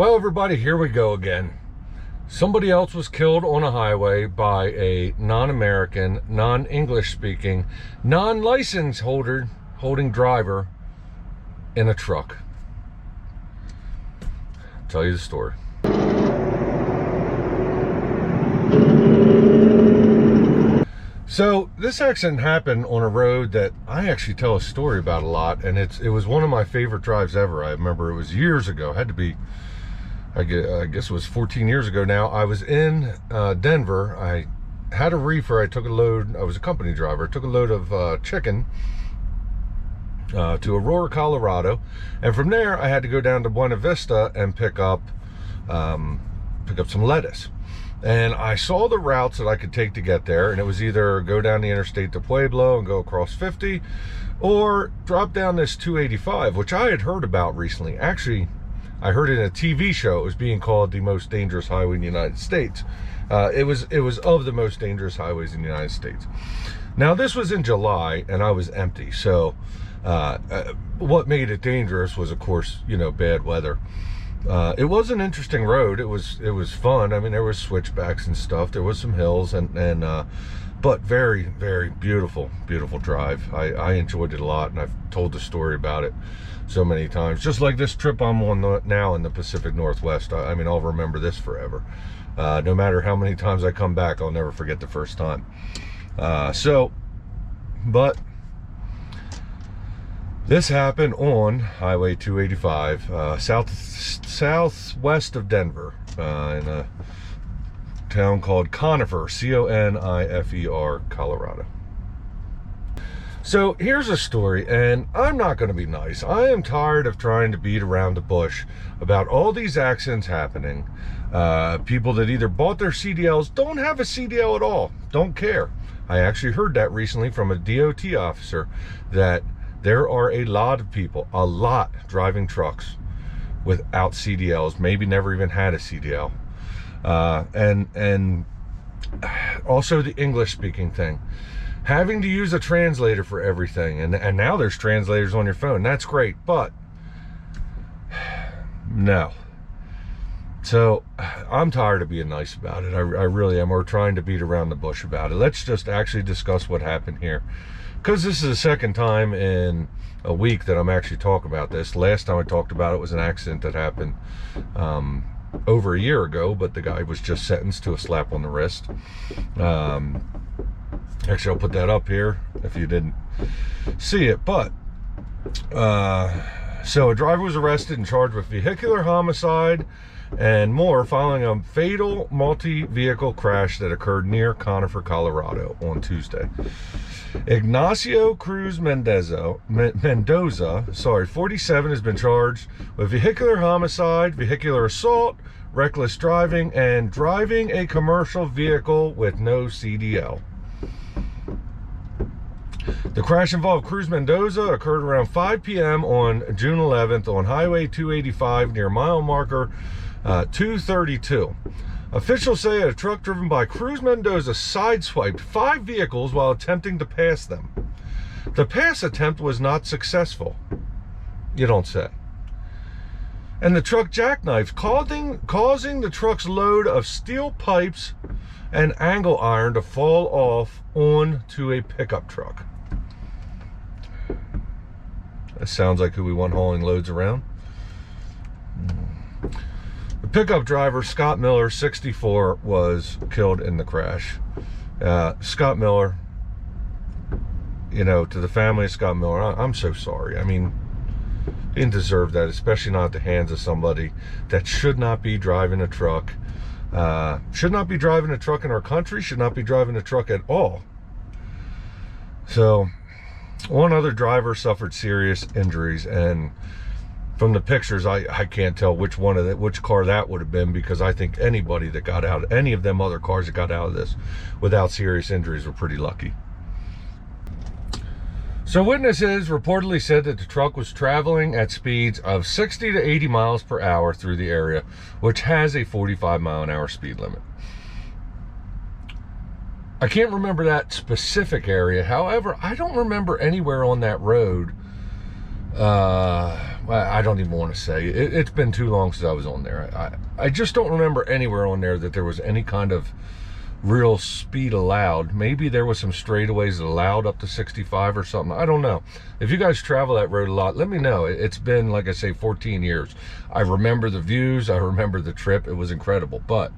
Well, everybody, here we go again. Somebody else was killed on a highway by a non-American, non-English speaking, non-license holding driver in a truck. I'll tell you the story. So this accident happened on a road that I actually tell a story about a lot, and it was one of my favorite drives ever. I remember it was years ago. It had to be, I guess it was 14 years ago now. I was in Denver. I had a reefer. I took a load. I was a company driver. I took a load of chicken to Aurora, Colorado, and from there I had to go down to Buena Vista and pick up some lettuce. And I saw the routes that I could take to get there, and it was either go down the interstate to Pueblo and go across 50, or drop down this 285, which I had heard about recently. Actually, I heard it in a TV show. It was being called the most dangerous highway in the United States. It was of the most dangerous highways in the United States. Now, this was in July, and I was empty. So what made it dangerous was, of course, bad weather. It was an interesting road. It was fun. I mean, there was switchbacks and stuff. There was some hills but very, very beautiful drive. I enjoyed it a lot, and I've told the story about it so many times. Just like this trip I'm on now in the Pacific Northwest. I mean, I'll remember this forever. No matter how many times I come back, I'll never forget the first time. But this happened on Highway 285, southwest of Denver, in a town called Conifer, C-O-N-I-F-E-R, Colorado. So here's a story, and I'm not going to be nice. I am tired of trying to beat around the bush about all these accidents happening. People that either bought their CDLs, don't have a CDL at all, don't care. I actually heard that recently from a DOT officer, that there are a lot of people, driving trucks without CDLs, maybe never even had a CDL. And also the English speaking thing. Having to use a translator for everything. And now there's translators on your phone. That's great, but no. So I'm tired of being nice about it. I really am. We're trying to beat around the bush about it. Let's just actually discuss what happened here. Because this is the second time in a week that I'm actually talking about this. Last time I talked about it was an accident that happened over a year ago, but the guy was just sentenced to a slap on the wrist. Actually, I'll put that up here if you didn't see it. But so a driver was arrested and charged with vehicular homicide and more following a fatal multi-vehicle crash that occurred near Conifer, Colorado on Tuesday. Ignacio Cruz Mendoza, 47, has been charged with vehicular homicide, vehicular assault, reckless driving, and driving a commercial vehicle with no CDL. The crash involved Cruz Mendoza occurred around 5 p.m. on June 11th on Highway 285 near mile marker 232. Officials say a truck driven by Cruz Mendoza sideswiped 5 vehicles while attempting to pass them. The pass attempt was not successful. You don't say. And the truck jackknifed, causing the truck's load of steel pipes and angle iron to fall off onto a pickup truck. That sounds like who we want hauling loads around. The pickup driver, Scott Miller, 64, was killed in the crash. Scott Miller, to the family of Scott Miller, I'm so sorry. I mean, he didn't deserve that, especially not at the hands of somebody that should not be driving a truck. Should not be driving a truck in our country, should not be driving a truck at all. So, one other driver suffered serious injuries, and from the pictures, I can't tell which car that would have been, because I think anybody that got out, any of them other cars that got out of this without serious injuries were pretty lucky. So witnesses reportedly said that the truck was traveling at speeds of 60 to 80 miles per hour through the area, which has a 45-mile-an-hour speed limit. I can't remember that specific area. However, I don't remember anywhere on that road I don't even want to say. It's been too long since I was on there. I just don't remember anywhere on there that there was any kind of real speed allowed. Maybe there was some straightaways that allowed up to 65 or something. I don't know. If you guys travel that road a lot, let me know. It's been, like I say, 14 years. I remember the views. I remember the trip. It was incredible. But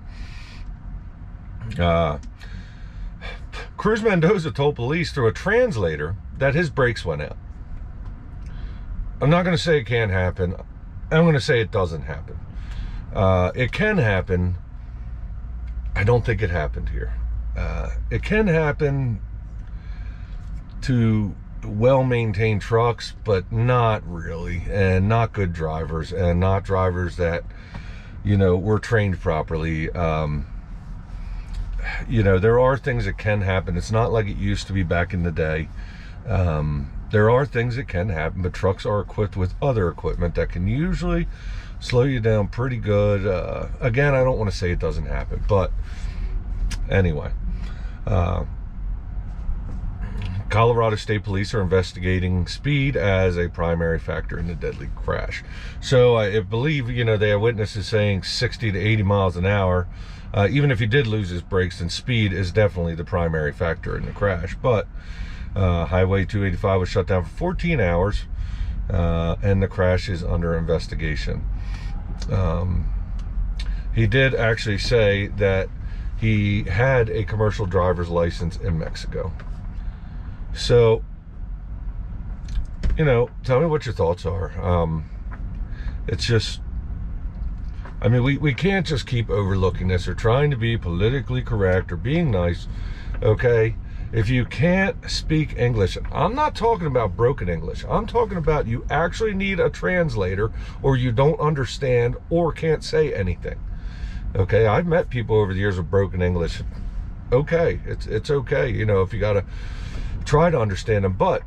Cruz Mendoza told police through a translator that his brakes went out. I'm not going to say it can't happen. I'm going to say it doesn't happen. It can happen. I don't think it happened here. It can happen to well-maintained trucks, but not really, and not good drivers, and not drivers that, you know, were trained properly. You know, there are things that can happen. It's not like it used to be back in the day. There are things that can happen, but trucks are equipped with other equipment that can usually slow you down pretty good. Again, I don't want to say it doesn't happen, but anyway, Colorado State Police are investigating speed as a primary factor in the deadly crash. So I believe, you know, they have witnesses saying 60 to 80 miles an hour. Even if he did lose his brakes, then speed is definitely the primary factor in the crash. But Highway 285 was shut down for 14 hours, and the crash is under investigation. He did actually say that he had a commercial driver's license in Mexico. So, you know, tell me what your thoughts are. It's just, I mean, we can't just keep overlooking this or trying to be politically correct or being nice, okay? If you can't speak English, I'm not talking about broken English. I'm talking about you actually need a translator, or you don't understand or can't say anything. Okay, I've met people over the years with broken English. Okay, it's okay, you know, if you gotta try to understand them. But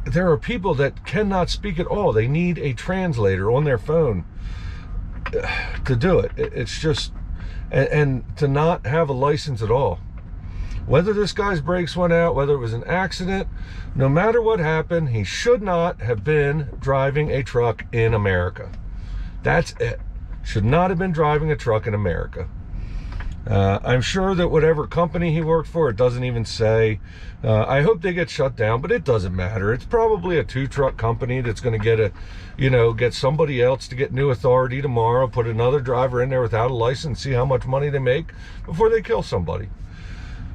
there are people that cannot speak at all. They need a translator on their phone to do it. It's just, and to not have a license at all. Whether this guy's brakes went out, whether it was an accident, no matter what happened, he should not have been driving a truck in America. That's it. Should not have been driving a truck in America. I'm sure that whatever company he worked for, it doesn't even say. I hope they get shut down, but it doesn't matter. It's probably a 2-truck company that's going to get somebody else to get new authority tomorrow, put another driver in there without a license, see how much money they make before they kill somebody.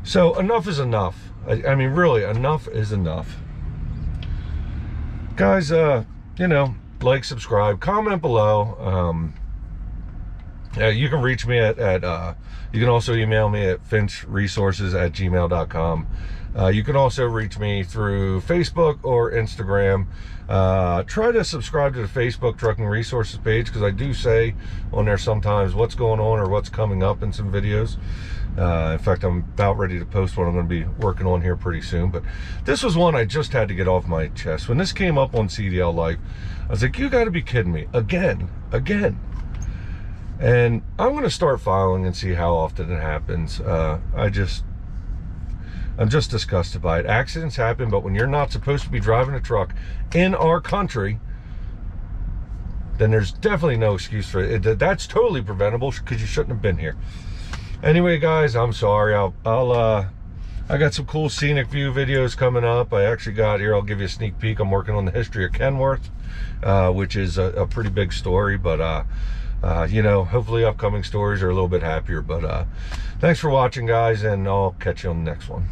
So enough is enough. I mean, really, enough is enough. Guys, you know, like, subscribe, comment below. You can reach me at you can also email me at finchresources@gmail.com. You can also reach me through Facebook or Instagram. Try to subscribe to the Facebook Trucking Resources page, because I do say on there sometimes what's going on or what's coming up in some videos. In fact, I'm about ready to post what I'm going to be working on here pretty soon. But this was one I just had to get off my chest. When this came up on CDL Life, I was like, you got to be kidding me. Again. And I'm going to start filing and see how often it happens. I'm just disgusted by it. Accidents happen, but when you're not supposed to be driving a truck in our country, then there's definitely no excuse for it. That's totally preventable, because you shouldn't have been here. Anyway, guys, I'm sorry. I got some cool scenic view videos coming up. I actually got here, I'll give you a sneak peek. I'm working on the history of Kenworth, which is a pretty big story, but you know, hopefully upcoming stories are a little bit happier. But thanks for watching, guys, and I'll catch you on the next one.